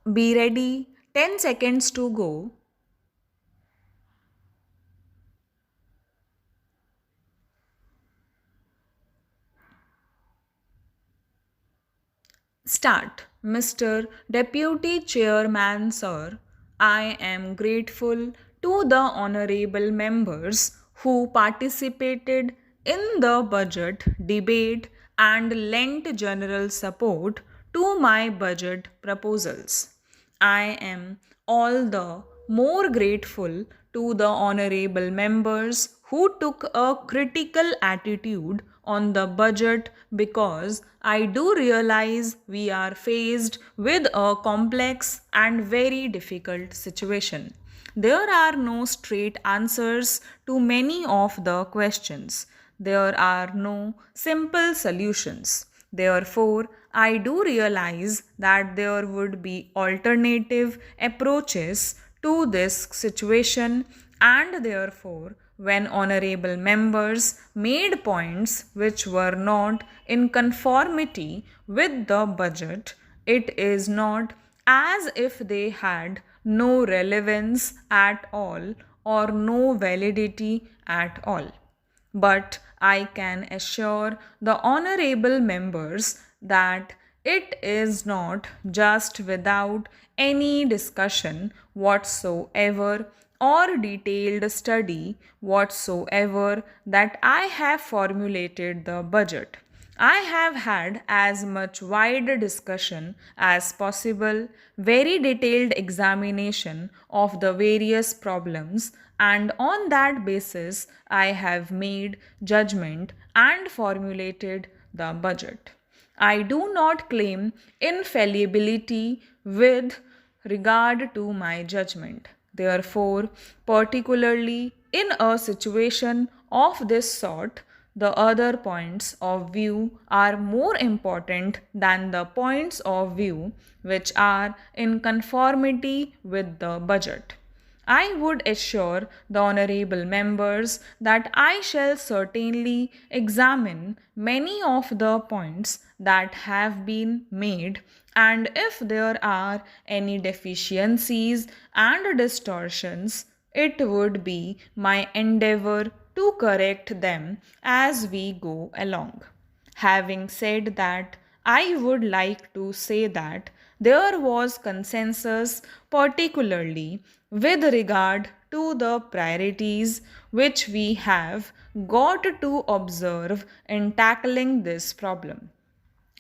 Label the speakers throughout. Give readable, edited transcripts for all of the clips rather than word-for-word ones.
Speaker 1: Be ready. 10 seconds to go. Start. Mr. Deputy Chairman, sir, I am grateful to the honorable members who participated in the budget debate and lent general support to my budget proposals. I am all the more grateful to the honorable members who took a critical attitude on the budget because I do realize we are faced with a complex and very difficult situation. There are no straight answers to many of the questions. There are no simple solutions. Therefore, I do realize that there would be alternative approaches to this situation, and therefore, when honorable members made points which were not in conformity with the budget, it is not as if they had no relevance at all or no validity at all. But I can assure the honorable members that it is not just without any discussion whatsoever or detailed study whatsoever that I have formulated the budget. I have had as much wide discussion as possible, very detailed examination of the various problems, and on that basis, I have made judgment and formulated the budget. I do not claim infallibility with regard to my judgment. Therefore, particularly in a situation of this sort, the other points of view are more important than the points of view which are in conformity with the budget. I would assure the honorable members that I shall certainly examine many of the points that have been made, and if there are any deficiencies and distortions, it would be my endeavor to correct them as we go along. Having said that, I would like to say that there was consensus, particularly with regard to the priorities which we have got to observe in tackling this problem.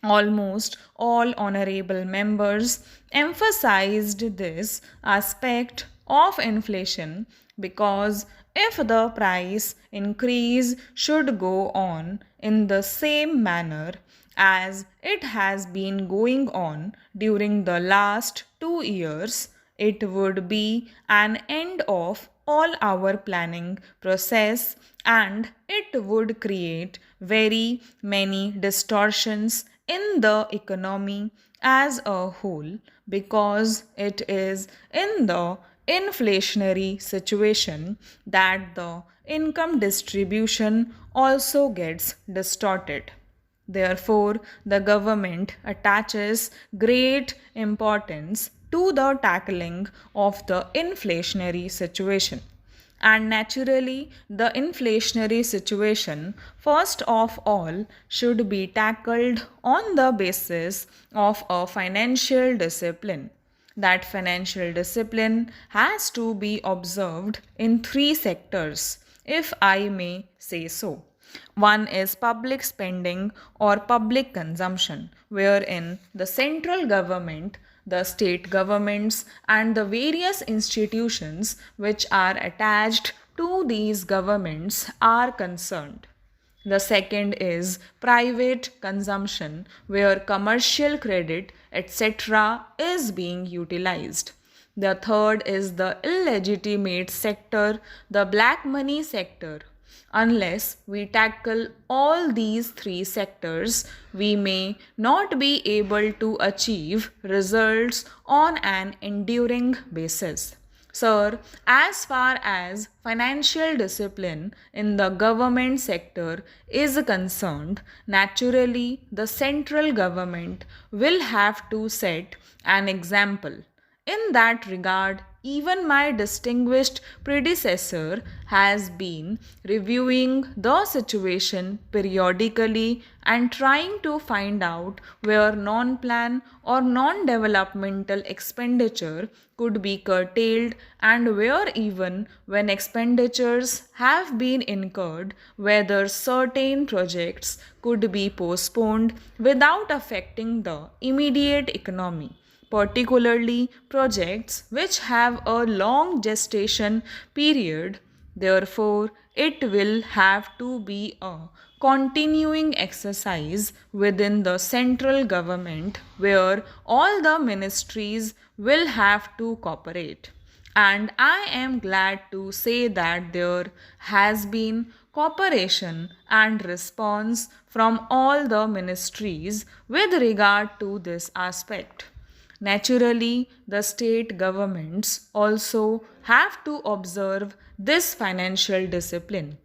Speaker 1: Almost all honorable members emphasized this aspect of inflation because if the price increase should go on in the same manner as it has been going on during the last 2 years, it would be an end of all our planning process, and it would create very many distortions in the economy as a whole because it is in the inflationary situation that the income distribution also gets distorted. Therefore, the government attaches great importance to the tackling of the inflationary situation. And naturally, the inflationary situation, first of all, should be tackled on the basis of a financial discipline. That financial discipline has to be observed in three sectors, if I may say so. One is public spending or public consumption, wherein the central government, the state governments, and the various institutions which are attached to these governments are concerned. The second is private consumption, where commercial credit, etc., is being utilized. The third is the illegitimate sector, the black money sector. Unless we tackle all these three sectors, we may not be able to achieve results on an enduring basis. Sir, as far as financial discipline in the government sector is concerned, naturally the central government will have to set an example. In that regard, even my distinguished predecessor has been reviewing the situation periodically and trying to find out where non plan or non developmental expenditure could be curtailed and where, even when expenditures have been incurred, whether certain projects could be postponed without affecting the immediate economy, particularly projects which have a long gestation period. Therefore, it will have to be a continuing exercise within the central government where all the ministries will have to cooperate. And I am glad to say that there has been cooperation and response from all the ministries with regard to this aspect. Naturally, the state governments also have to observe this financial discipline.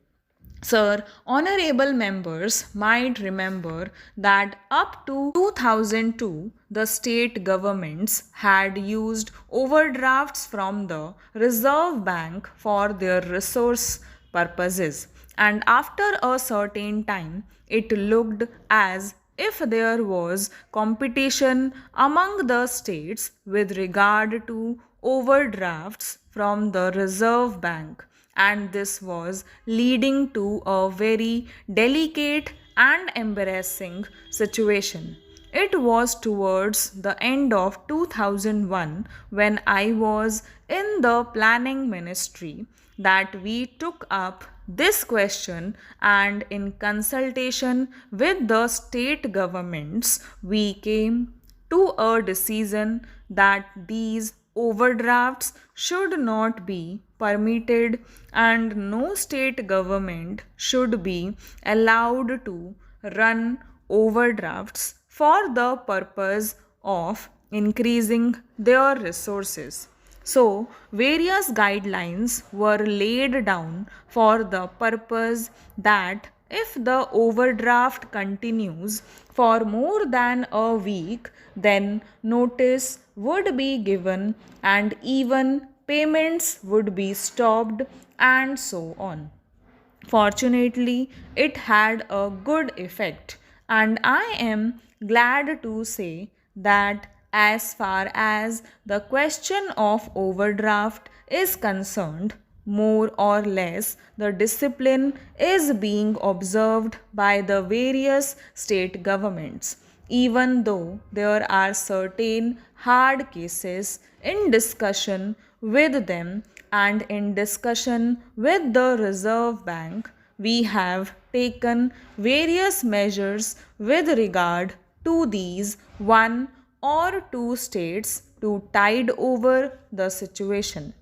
Speaker 1: Sir, honorable members might remember that up to 2002, the state governments had used overdrafts from the Reserve Bank for their resource purposes, and after a certain time, it looked as if there was competition among the states with regard to overdrafts from the Reserve Bank, and this was leading to a very delicate and embarrassing situation. It was towards the end of 2001, when I was in the planning ministry, that we took up this question, and in consultation with the state governments, we came to a decision that these overdrafts should not be permitted and no state government should be allowed to run overdrafts for the purpose of increasing their resources. So, various guidelines were laid down for the purpose that if the overdraft continues for more than a week, then notice would be given and even payments would be stopped, and so on. Fortunately, it had a good effect, and I am glad to say that as far as the question of overdraft is concerned, more or less the discipline is being observed by the various state governments, even though there are certain hard cases in discussion with them, and in discussion with the Reserve Bank, we have taken various measures with regard to these one or two states to tide over the situation.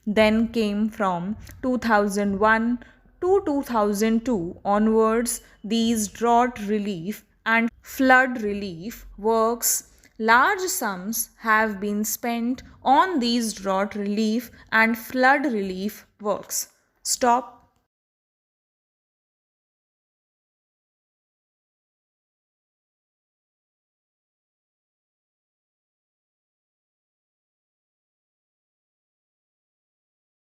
Speaker 1: Then came from 2001 to 2002 onwards these drought relief and flood relief works. Large sums have been spent on these drought relief and flood relief works. Stop.